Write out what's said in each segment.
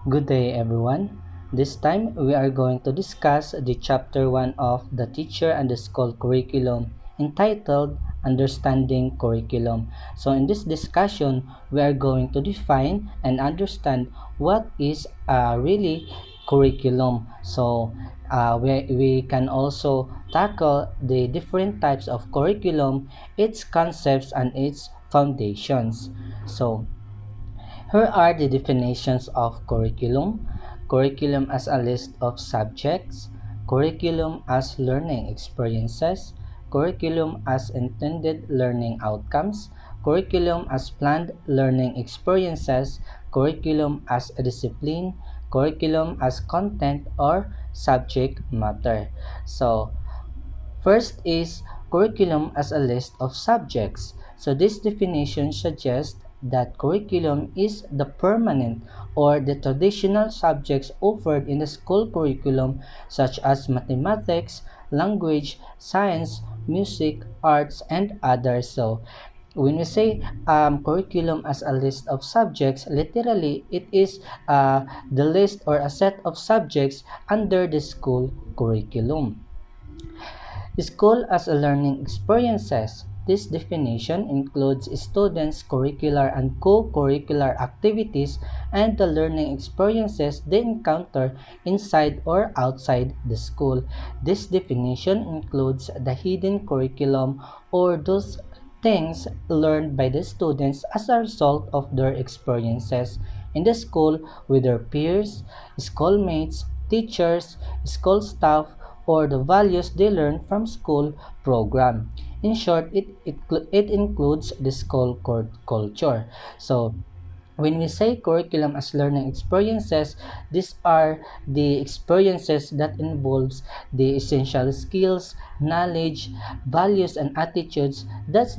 Good day, everyone. This time we are going to discuss the chapter 1 of the Teacher and the School Curriculum entitled Understanding Curriculum. So, in this discussion, we are going to define and understand what is really curriculum. So, we can also tackle the different types of curriculum, its concepts, and its foundations. So, here are the definitions of curriculum. Curriculum as a list of subjects. Curriculum as learning experiences. Curriculum as intended learning outcomes. Curriculum as planned learning experiences. Curriculum as a discipline. Curriculum as content or subject matter. So, first is curriculum as a list of subjects. So this definition suggests that curriculum is the permanent or the traditional subjects offered in the school curriculum such as mathematics, language, science, music, arts, and others. So when we say curriculum as a list of subjects, literally it is the list or a set of subjects under the school curriculum. School as a learning experiences. This definition includes students' curricular and co-curricular activities and the learning experiences they encounter inside or outside the school. This definition includes the hidden curriculum or those things learned by the students as a result of their experiences in the school with their peers, schoolmates, teachers, school staff, or the values they learn from school program. In short, it includes the school culture. So, when we say curriculum as learning experiences, these are the experiences that involves the essential skills, knowledge, values, and attitudes that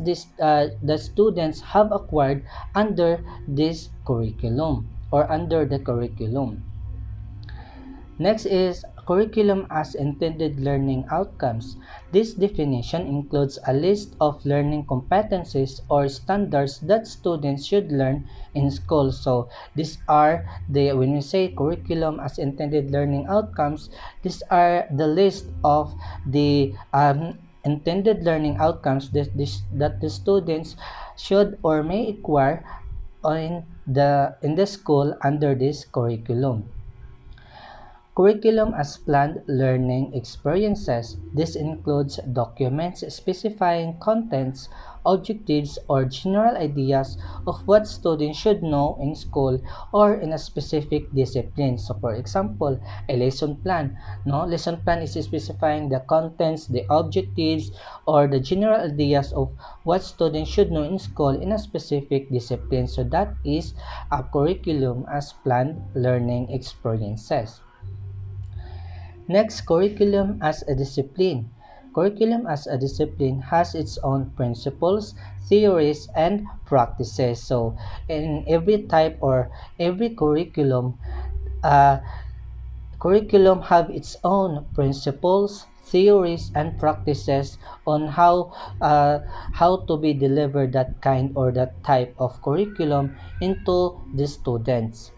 students have acquired under this curriculum or under the curriculum. Next is curriculum as intended learning outcomes. This definition includes a list of learning competencies or standards that students should learn in school. So these are the when we say curriculum as intended learning outcomes, these are the list of the intended learning outcomes that the students should or may acquire in the school under this curriculum. Curriculum as planned learning experiences. This includes documents specifying contents, objectives, or general ideas of what students should know in school or in a specific discipline. So, for example, a lesson plan. No, lesson plan is specifying the contents, the objectives, or the general ideas of what students should know in school in a specific discipline. So, that is a curriculum as planned learning experiences. Next, curriculum as a discipline. Curriculum as a discipline has its own principles, theories, and practices. So, in every type or every uh, curriculum have its own principles, theories, and practices on how to be delivered that kind or that type of curriculum into the students.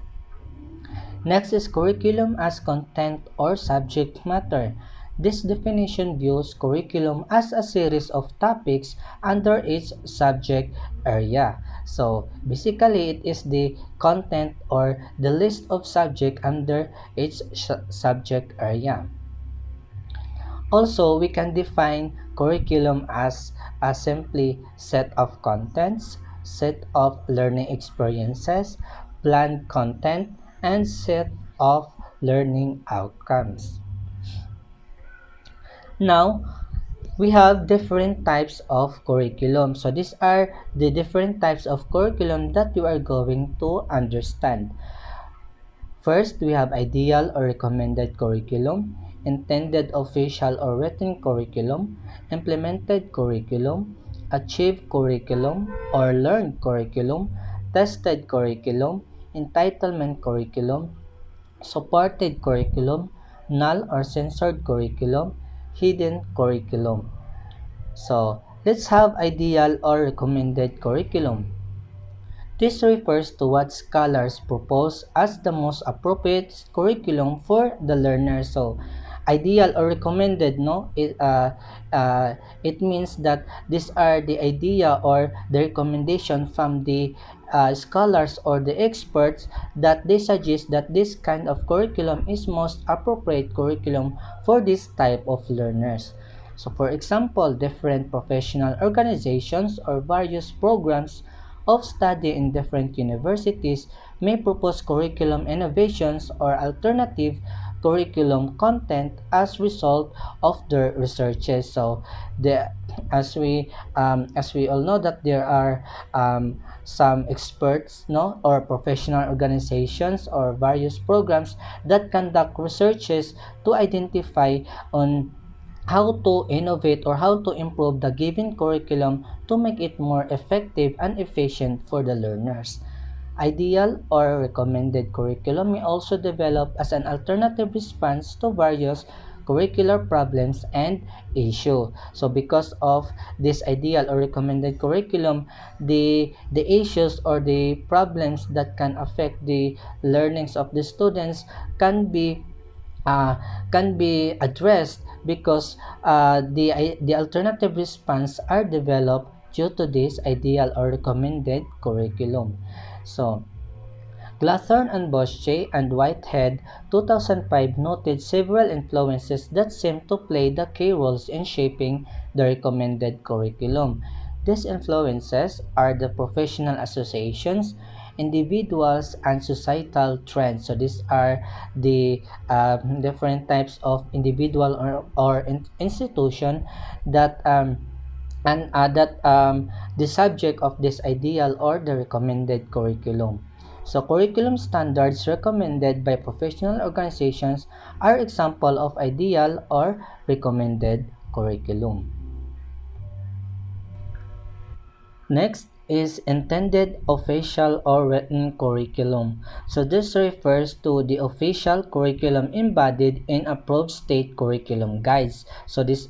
Next is curriculum as content or subject matter. This definition views curriculum as a series of topics under its subject area. So, basically, it is the content or the list of subject under its subject area. Also, we can define curriculum as a simply set of contents, set of learning experiences, planned content, and set of learning outcomes. Now, we have different types of curriculum. So these are the different types of curriculum that you are going to understand. First, we have ideal or recommended curriculum, intended official or written curriculum, implemented curriculum, achieved curriculum or learned curriculum, tested curriculum, entitlement curriculum, supported curriculum, null or censored curriculum, hidden curriculum. So, let's have ideal or recommended curriculum. This refers to what scholars propose as the most appropriate curriculum for the learner. So, ideal or recommended, no? It means that these are the idea or the recommendation from the scholars or the experts that they suggest that this kind of curriculum is most appropriate curriculum for this type of learners. So, for example, different professional organizations or various programs of study in different universities may propose curriculum innovations or alternative curriculum content as result of their researches. So, the as we all know that there are some experts, no, or professional organizations or various programs that conduct researches to identify on how to innovate or how to improve the given curriculum to make it more effective and efficient for the learners. Ideal or recommended curriculum may also develop as an alternative response to various curricular problems and issues. So because of this ideal or recommended curriculum, the issues or the problems that can affect the learnings of the students can be uh, can be addressed because the alternative response are developed due to this ideal or recommended curriculum. So, Glathorn and Bosche and Whitehead 2005 noted several influences that seem to play the key roles in shaping the recommended curriculum. These influences are the professional associations, individuals, and societal trends. So these are the different types of individual or institution that the subject of this ideal or the recommended curriculum. So curriculum standards recommended by professional organizations are example of ideal or recommended curriculum. Next is intended official or written curriculum. So this refers to the official curriculum embodied in approved state curriculum guides. So this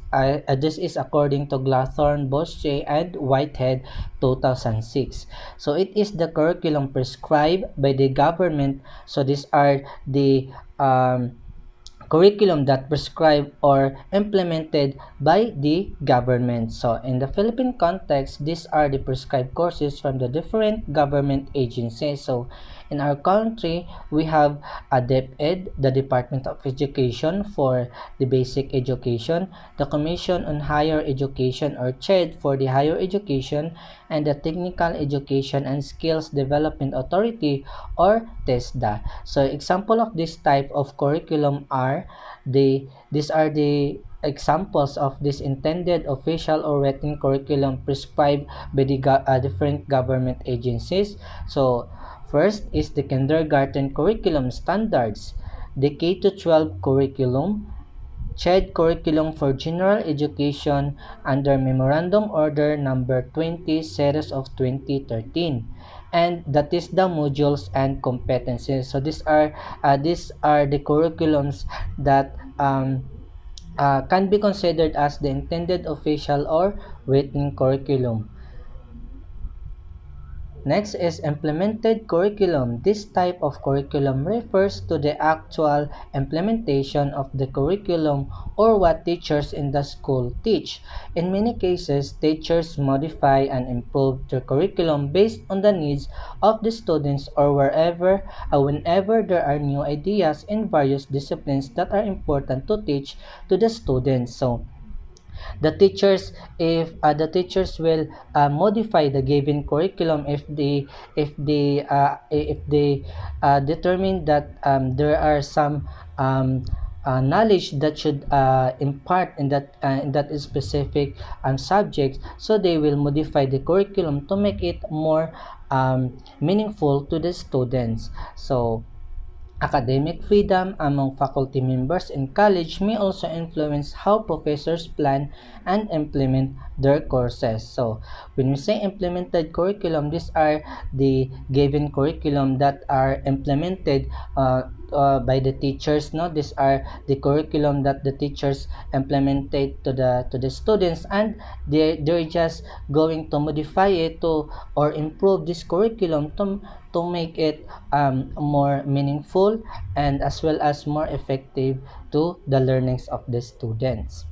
is according to Glathorn, Bosche, and Whitehead 2006. So it is the curriculum prescribed by the government. So these are the curriculum that prescribed or implemented by the government. So in the Philippine context, these are the prescribed courses from the different government agencies. So in our country, we have a DepEd, the Department of Education for the basic education, the Commission on Higher Education or CHED for the higher education, and the Technical Education and Skills Development Authority or TESDA. So example of this type of curriculum are these are the examples of this intended official or written curriculum prescribed by the different government agencies. So first is the kindergarten curriculum standards, the K to 12 curriculum, CHED curriculum for general education under Memorandum Order number 20 series of 2013, and that is the modules and competencies. So these are the curriculums that can be considered as the intended official or written curriculum. Next is implemented curriculum. This type of curriculum refers to the actual implementation of the curriculum or what teachers in the school teach. In many cases, teachers modify and improve their curriculum based on the needs of the students or whenever there are new ideas in various disciplines that are important to teach to the students. So, the teachers if the teachers will modify the given curriculum if they determine that there are some knowledge that should impart in that specific subject, so they will modify the curriculum to make it more meaningful to the students. So academic freedom among faculty members in college may also influence how professors plan and implement their courses. So, when we say implemented curriculum, these are the given curriculum that are implemented by the teachers, no, these are the curriculum that the teachers implemented to the students, and they're just going to modify it to or improve this curriculum to make it more meaningful and as well as more effective to the learnings of the students.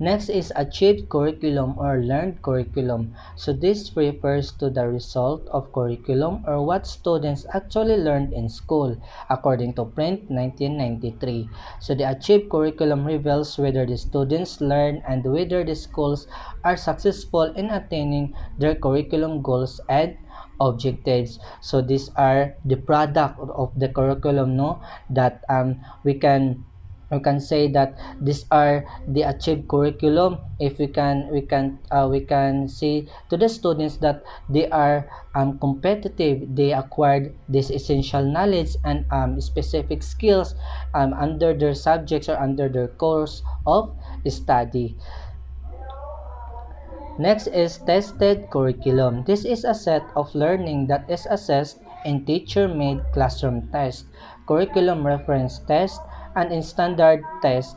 Next is achieved curriculum or learned curriculum. So this refers to the result of curriculum or what students actually learned in school, according to Print 1993. So the achieved curriculum reveals whether the students learn and whether the schools are successful in attaining their curriculum goals and objectives. So these are the product of the curriculum, no, that we can say that these are the achieved curriculum if we can see to the students that they are competitive, they acquired this essential knowledge and specific skills under their subjects or under their course of study. Next is tested curriculum. This is a set of learning that is assessed in teacher-made classroom tests, curriculum reference tests, and in standard tests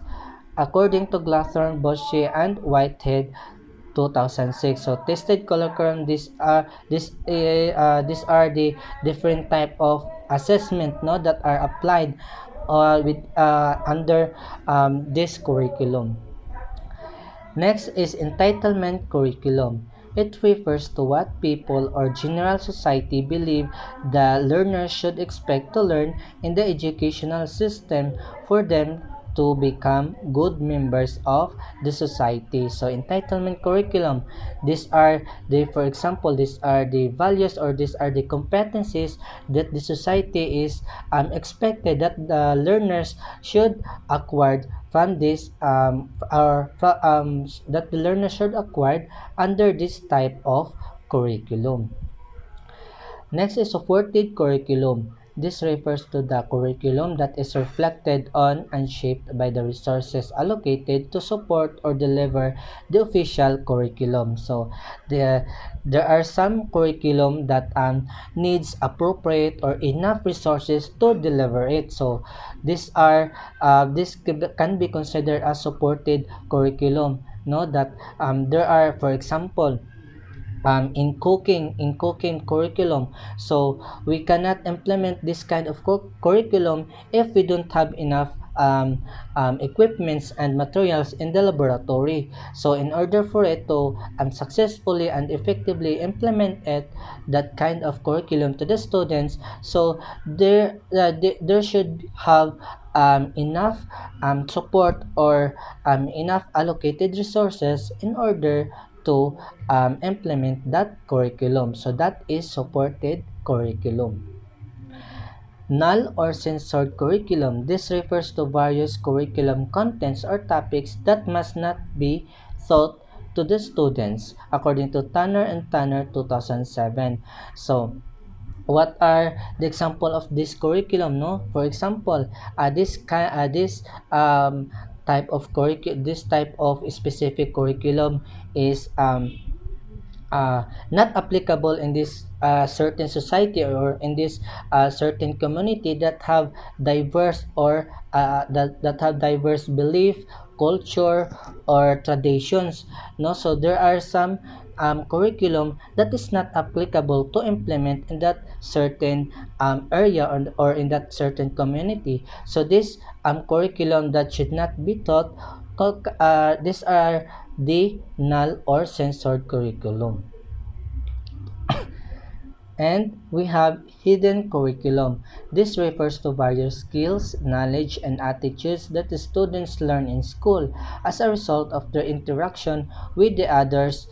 according to Glathorn, Bosche, and Whitehead 2006. So tested curriculum, these are the different type of assessment, no, that are applied with under this curriculum. Next is entitlement curriculum. It refers to what people or general society believe the learners should expect to learn in the educational system for them to become good members of the society. So entitlement curriculum, for example, these are the values or these are the competencies that the society is expected that the learners should acquire from this that the learner should acquire under this type of curriculum. Next is supported curriculum. This refers to the curriculum that is reflected on and shaped by the resources allocated to support or deliver the official curriculum. So there are some curriculum that needs appropriate or enough resources to deliver it. So this can be considered as supported curriculum. No, that there are, for example, in cooking curriculum. So we cannot implement this kind of curriculum if we don't have enough equipments and materials in the laboratory. So in order for it to successfully and effectively implement that kind of curriculum to the students, so there should have enough support or enough allocated resources in order to implement that curriculum. So that is supported curriculum. Null or censored curriculum. This refers to various curriculum contents or topics that must not be taught to the students, according to Tanner and Tanner 2007. So what are the example of this curriculum, no? For example, this this type of specific curriculum is not applicable in this certain society or in this certain community that have diverse or that have diverse belief, culture, or traditions, no? So there are some curriculum that is not applicable to implement in that certain area or in that certain community. So this curriculum that should not be taught, these are the null or censored curriculum. And we have hidden curriculum. This refers to various skills, knowledge, and attitudes that the students learn in school as a result of their interaction with the others,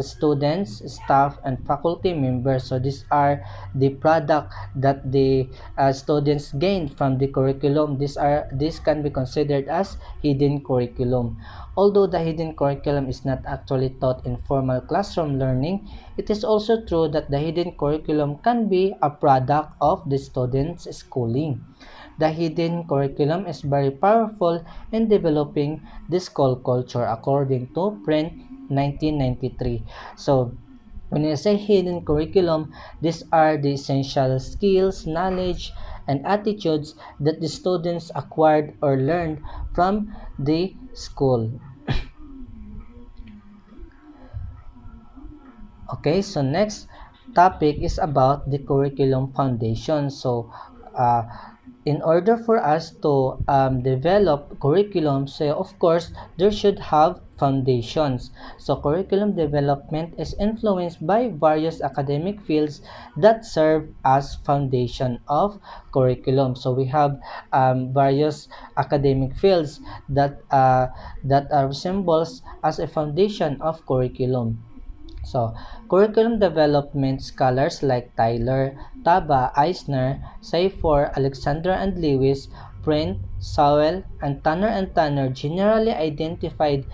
students, staff, and faculty members. So these are the product that the students gain from the curriculum. This can be considered as hidden curriculum. Although the hidden curriculum is not actually taught in formal classroom learning, it is also true that the hidden curriculum can be a product of the student's schooling. The hidden curriculum is very powerful in developing the school culture, according to Print 1993. So when you say hidden curriculum, these are the essential skills, knowledge, and attitudes that the students acquired or learned from the school. Okay, so next topic is about the curriculum foundation. So, uh, in order for us to develop curriculum, so of course, there should have foundations. So, curriculum development is influenced by various academic fields that serve as foundation of curriculum. So, we have various academic fields that resembles as a foundation of curriculum. So, curriculum development scholars like Tyler, Taba, Eisner, Seyfor, Alexander and Lewis, Print, Sowell, and Tanner generally identified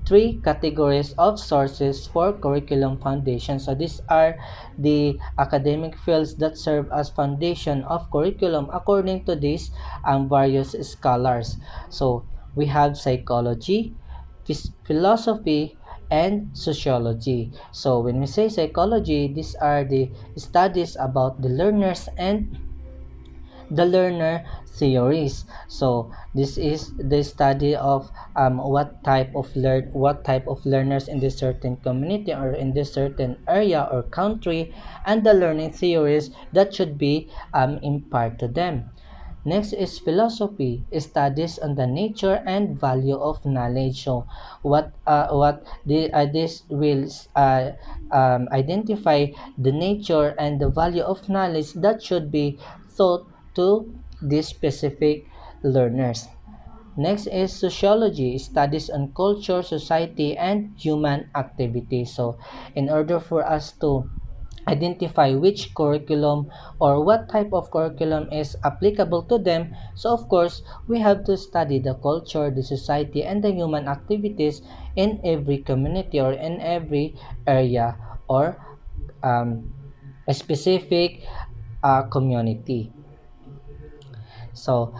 three categories of sources for curriculum foundation. So, these are the academic fields that serve as foundation of curriculum according to these various scholars. So, we have psychology, philosophy, and sociology. So when we say psychology, these are the studies about the learners and the learner theories. So this is the study of what type of learners in this certain community or in this certain area or country, and the learning theories that should be imparted to them. Next is philosophy, studies on the nature and value of knowledge. So, this will identify the nature and the value of knowledge that should be taught to these specific learners. Next is sociology, studies on culture, society, and human activity. So, in order for us to identify which curriculum or what type of curriculum is applicable to them, so of course, we have to study the culture, the society, and the human activities in every community or in every area or um, a specific community. So,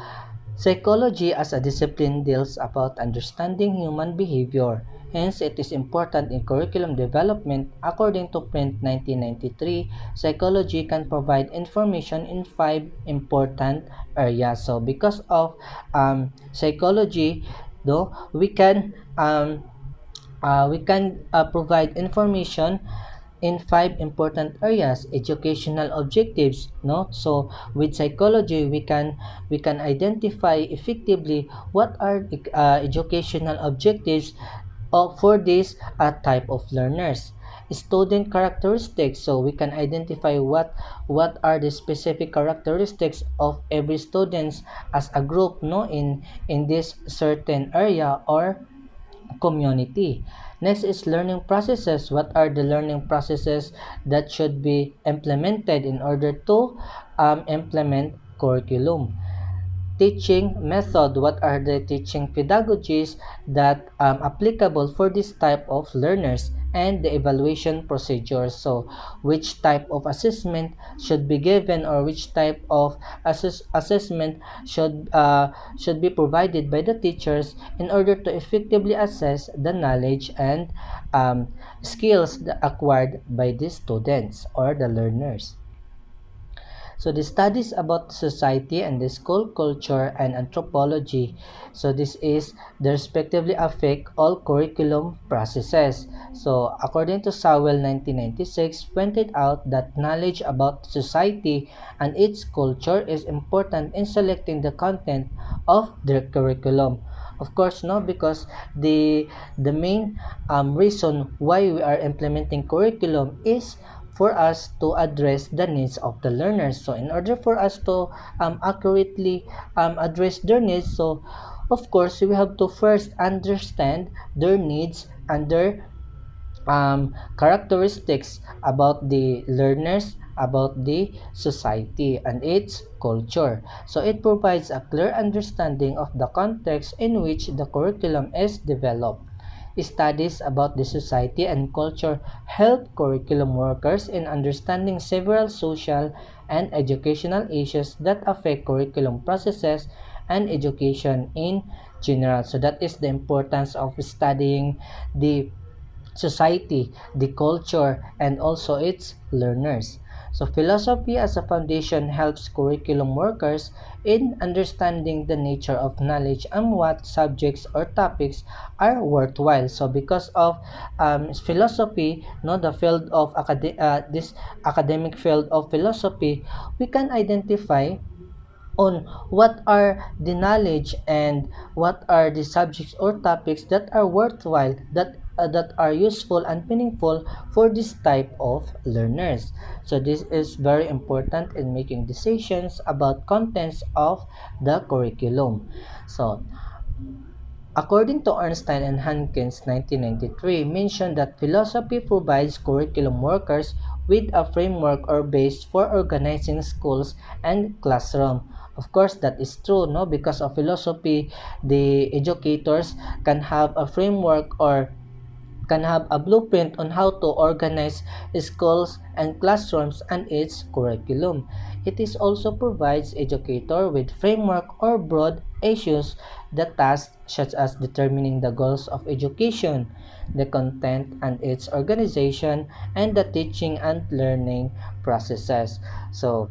psychology as a discipline deals about understanding human behavior. Hence, it is important in curriculum development. According to Print 1993, psychology can provide information in five important areas. So, because of psychology, though, we can provide information in five important areas. Educational objectives, no? So with psychology, we can identify effectively what are educational objectives for this type of learners. Student characteristics, so we can identify what are the specific characteristics of every students as a group, no, in this certain area or community. Next is learning processes. What are the learning processes that should be implemented in order to implement curriculum? Teaching method, what are the teaching pedagogies that applicable for this type of learners, and the evaluation procedures. So which type of assessment should be given, or which type of assessment should be provided by the teachers in order to effectively assess the knowledge and skills acquired by the students or the learners. So the studies about society and the school culture and anthropology. So this is they respectively affect all curriculum processes. So according to Sowell 1996 pointed out that knowledge about society and its culture is important in selecting the content of their curriculum. Of course, no, because the main reason why we are implementing curriculum is for us to address the needs of the learners. So in order for us to accurately address their needs, so of course we have to first understand their needs and their characteristics about the learners, about the society and its culture. So it provides a clear understanding of the context in which the curriculum is developed. Studies about the society and culture help curriculum workers in understanding several social and educational issues that affect curriculum processes and education in general. So that is the importance of studying the society, the culture, and also its learners. So philosophy as a foundation helps curriculum workers in understanding the nature of knowledge and what subjects or topics are worthwhile. So because of philosophy, no, the field of this academic field of philosophy, we can identify on what are the knowledge and what are the subjects or topics that are worthwhile, that are useful and meaningful for this type of learners. So this is very important in making decisions about contents of the curriculum. So according to Ornstein and Hankins 1993, mentioned that philosophy provides curriculum workers with a framework or base for organizing schools and classroom. Of course, that is true, no? Because of philosophy, the educators can have a framework or can have a blueprint on how to organize schools and classrooms and its curriculum. It is also provides educator with framework or broad issues the tasks such as determining the goals of education, the content and its organization, and the teaching and learning processes. So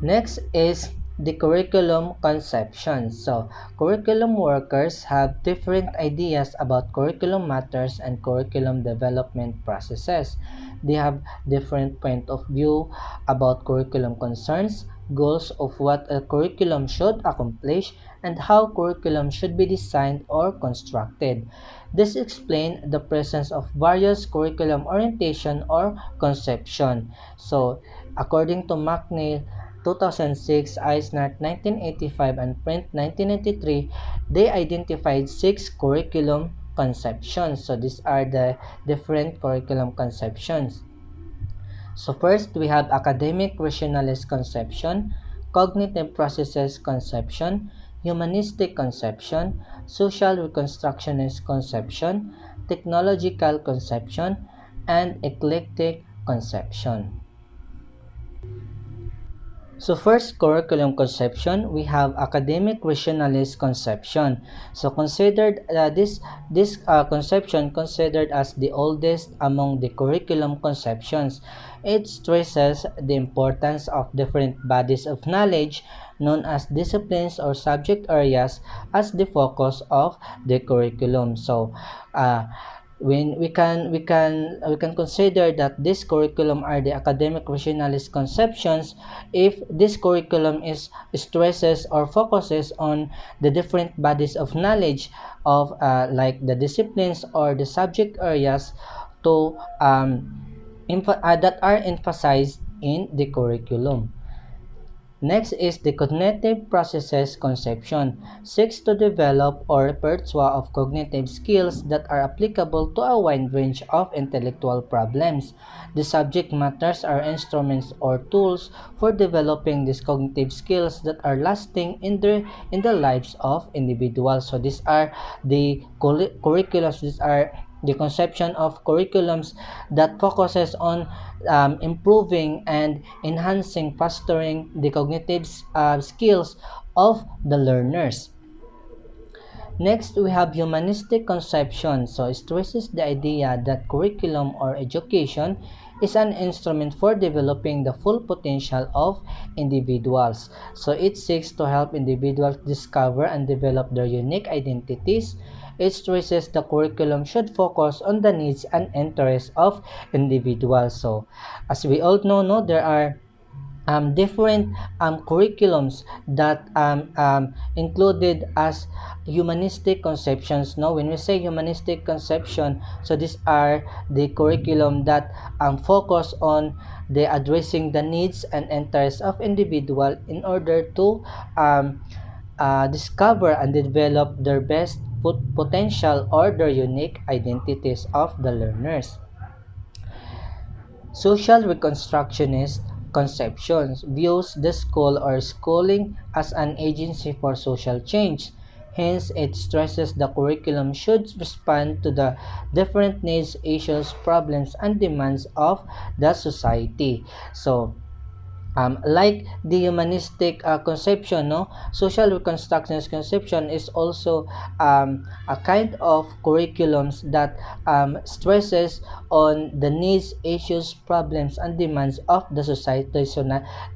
next is the curriculum conception. So, curriculum workers have different ideas about curriculum matters and curriculum development processes. They have different point of view about curriculum concerns, goals of what a curriculum should accomplish, and how curriculum should be designed or constructed. This explains the presence of various curriculum orientation or conception. So, according to McNeil, 2006, Eisner 1985, and Print 1993, they identified 6 curriculum conceptions. So these are the different curriculum conceptions. So first, we have academic rationalist conception, cognitive processes conception, humanistic conception, social reconstructionist conception, technological conception, and eclectic conception. So first curriculum conception, we have academic rationalist conception. So considered this conception considered as the oldest among the curriculum conceptions. It stresses the importance of different bodies of knowledge known as disciplines or subject areas as the focus of the curriculum. So when we can consider that this curriculum are the academic rationalist conceptions if this curriculum is stresses or focuses on the different bodies of knowledge of like the disciplines or the subject areas to that are emphasized in the curriculum. Next is the cognitive processes conception, seeks to develop a repertoire of cognitive skills that are applicable to a wide range of intellectual problems. The subject matters are instruments or tools for developing these cognitive skills that are lasting in the lives of individuals. So these are the curriculums, these are the conception of curriculums that focuses on improving and enhancing, fostering the cognitive skills of the learners. Next, we have humanistic conception. So, it stresses the idea that curriculum or education is an instrument for developing the full potential of individuals. So, it seeks to help individuals discover and develop their unique identities. It stresses the curriculum should focus on the needs and interests of individuals. So, as we all know, no, there are different curriculums that included as humanistic conceptions. No, when we say humanistic conception, so these are the curriculum that focus on the addressing the needs and interests of individual in order to discover and develop their best potential or their unique identities of the learners. Social Reconstructionist conceptions views the school or schooling as an agency for social change. Hence, it stresses the curriculum should respond to the different needs, issues, problems, and demands of the society. So, Like the humanistic conception, no, social reconstructionist conception is also a kind of curriculums that stresses on the needs, issues, problems, and demands of the society. So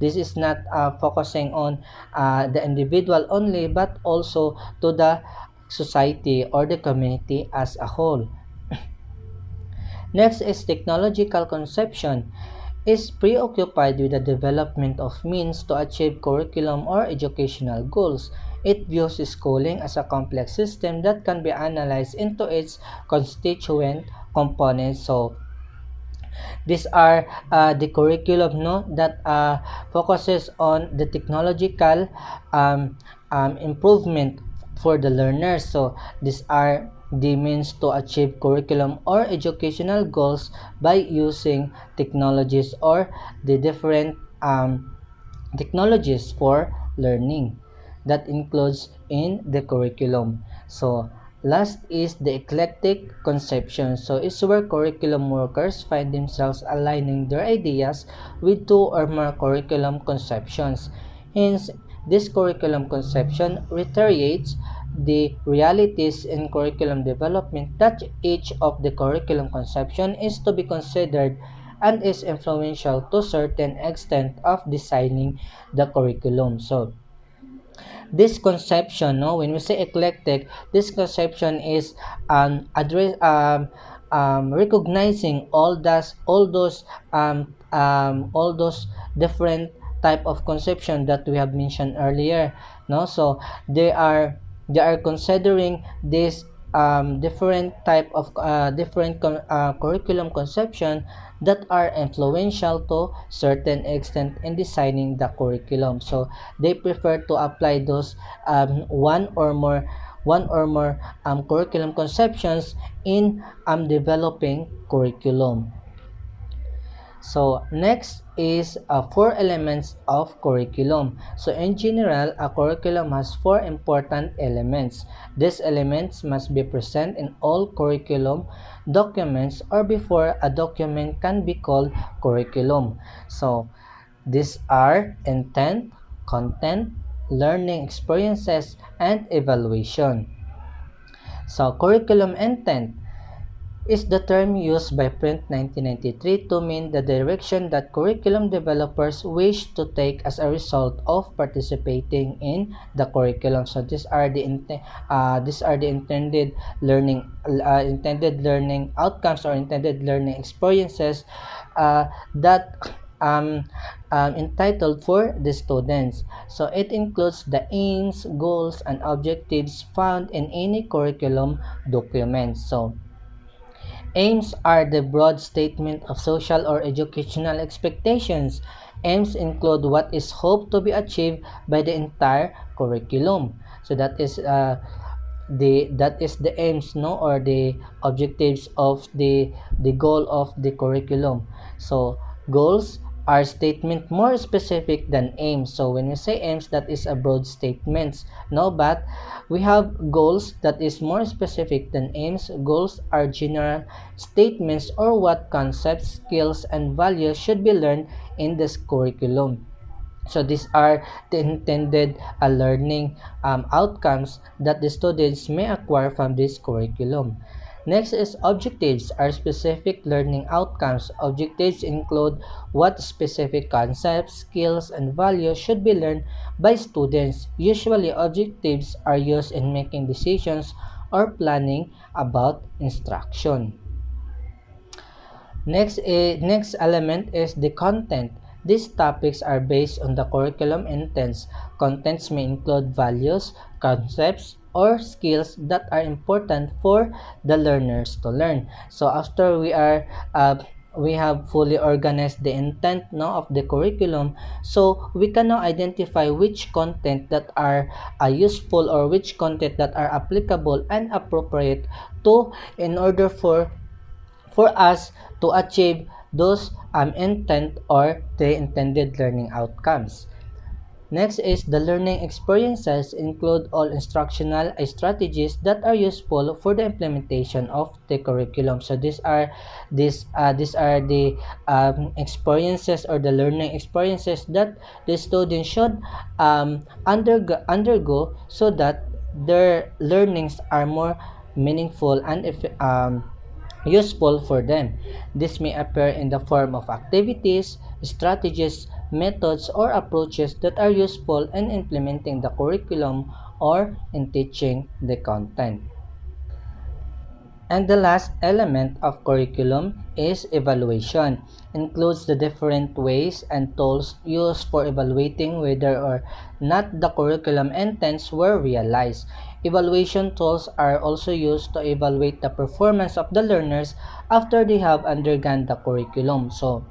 this is not focusing on the individual only, but also to the society or the community as a whole. Next is technological conception is preoccupied with the development of means to achieve curriculum or educational goals. It views schooling as a complex system that can be analyzed into its constituent components. So these are the curriculum, no, that focuses on the technological improvement for the learners. So these are the means to achieve curriculum or educational goals by using technologies or the different technologies for learning that includes in the curriculum. So last is the eclectic conception. So it's where curriculum workers find themselves aligning their ideas with two or more curriculum conceptions. Hence, this curriculum conception reiterates the realities in curriculum development that each of the curriculum conception is to be considered and is influential to certain extent of designing the curriculum. So this conception, no, when we say eclectic, this conception is recognizing all those different type of conception that we have mentioned earlier, no. So they are considering this different type of curriculum conception that are influential to certain extent in designing the curriculum. So they prefer to apply those one or more curriculum conceptions in developing curriculum. So next is four elements of curriculum. So in general, a curriculum has four important elements. These elements must be present in all curriculum documents or before a document can be called curriculum. So these are intent, content, learning experiences, and evaluation. So curriculum intent is the term used by Print 1993 to mean the direction that curriculum developers wish to take as a result of participating in the curriculum. So these are the intended learning outcomes or intended learning experiences that entitled for the students. So it includes the aims, goals, and objectives found in any curriculum document. So aims are the broad statement of social or educational expectations. Aims include what is hoped to be achieved by the entire curriculum. So that is the aims, no, or the objectives of the goal of the curriculum. So goals are statement more specific than aims. So when we say aims, that is a broad statement, no, but we have goals that is more specific than aims. Goals are general statements or what concepts, skills, and values should be learned in this curriculum. So these are the intended learning outcomes that the students may acquire from this curriculum. Next is objectives are specific learning outcomes. Objectives include what specific concepts, skills, and values should be learned by students. Usually, objectives are used in making decisions or planning about instruction. Next element is the content. These topics are based on the curriculum intents. Contents may include values, concepts, or skills that are important for the learners to learn. So after we have fully organized the intent, no, of the curriculum, so we can now identify which content that are useful or which content that are applicable and appropriate to in order for us to achieve those intent or the intended learning outcomes. Next is the learning experiences include all instructional strategies that are useful for the implementation of the curriculum. So these are the experiences or the learning experiences that the students should undergo so that their learnings are more meaningful and useful for them. This may appear in the form of activities, strategies, methods, or approaches that are useful in implementing the curriculum or in teaching the content. And the last element of curriculum is evaluation. Includes the different ways and tools used for evaluating whether or not the curriculum intents were realized. Evaluation tools are also used to evaluate the performance of the learners after they have undergone the curriculum. So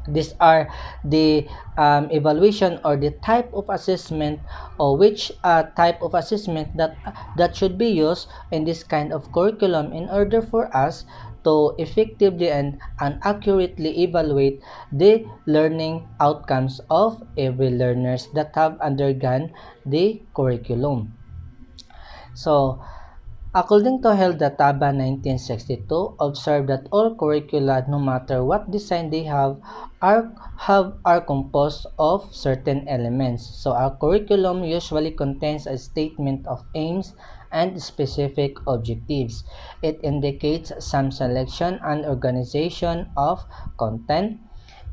these are the evaluation or the type of assessment or which type of assessment that should be used in this kind of curriculum in order for us to effectively and accurately evaluate the learning outcomes of every learners that have undergone the curriculum. So according to Helda-Taba 1962, observed that all curricula, no matter what design they are composed of certain elements. So our curriculum usually contains a statement of aims and specific objectives. It indicates some selection and organization of content.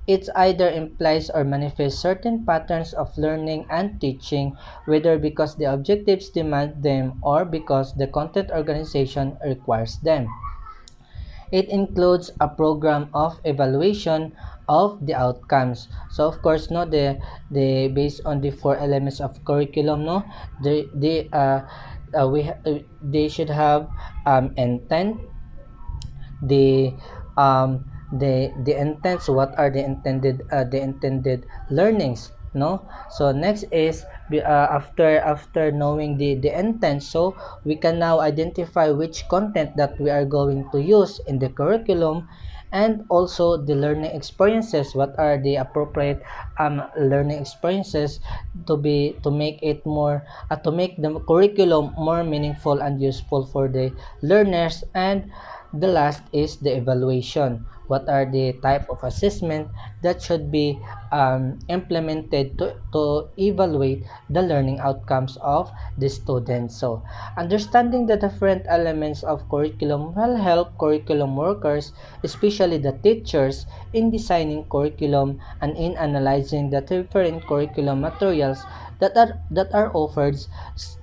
It either implies or manifests certain patterns of learning and teaching, whether because the objectives demand them or because the content organization requires them. It includes a program of evaluation of the outcomes. So of course, no, the based on the four elements of curriculum, no, they should have intent, the the intents, what are the intended learnings, no. So next is after knowing the intent, so we can now identify which content that we are going to use in the curriculum, and also the learning experiences, what are the appropriate learning experiences to make it more to make the curriculum more meaningful and useful for the learners. And the last is the evaluation. What are the type of assessment that should be implemented to evaluate the learning outcomes of the students? So, understanding the different elements of curriculum will help curriculum workers, especially the teachers, in designing curriculum and in analyzing the different curriculum materials that are offered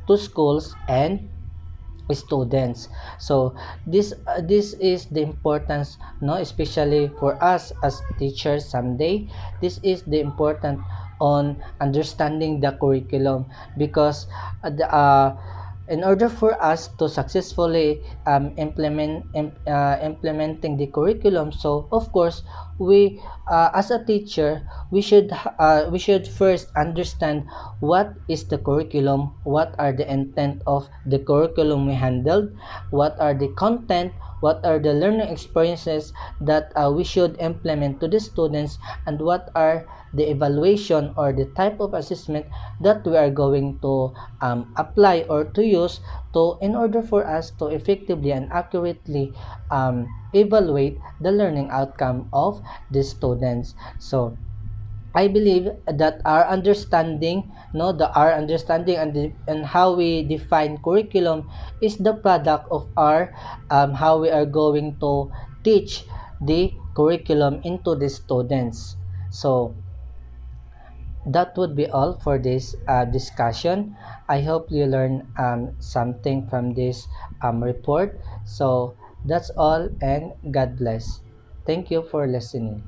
to schools and students. So this is the importance, no, especially for us as teachers someday. This is the important on understanding the curriculum, because in order for us to successfully implementing the curriculum, so of course we as a teacher, we should first understand what is the curriculum, what are the intent of the curriculum we handled, what are the content, what are the learning experiences that we should implement to the students, and what are the evaluation or the type of assessment that we are going to apply or to use to in order for us to effectively and accurately evaluate the learning outcome of the students. So I believe that our understanding, no, the our understanding and how we define curriculum is the product of our how we are going to teach the curriculum into the students. So that would be all for this discussion. I hope you learn something from this report. So that's all, and God bless. Thank you for listening.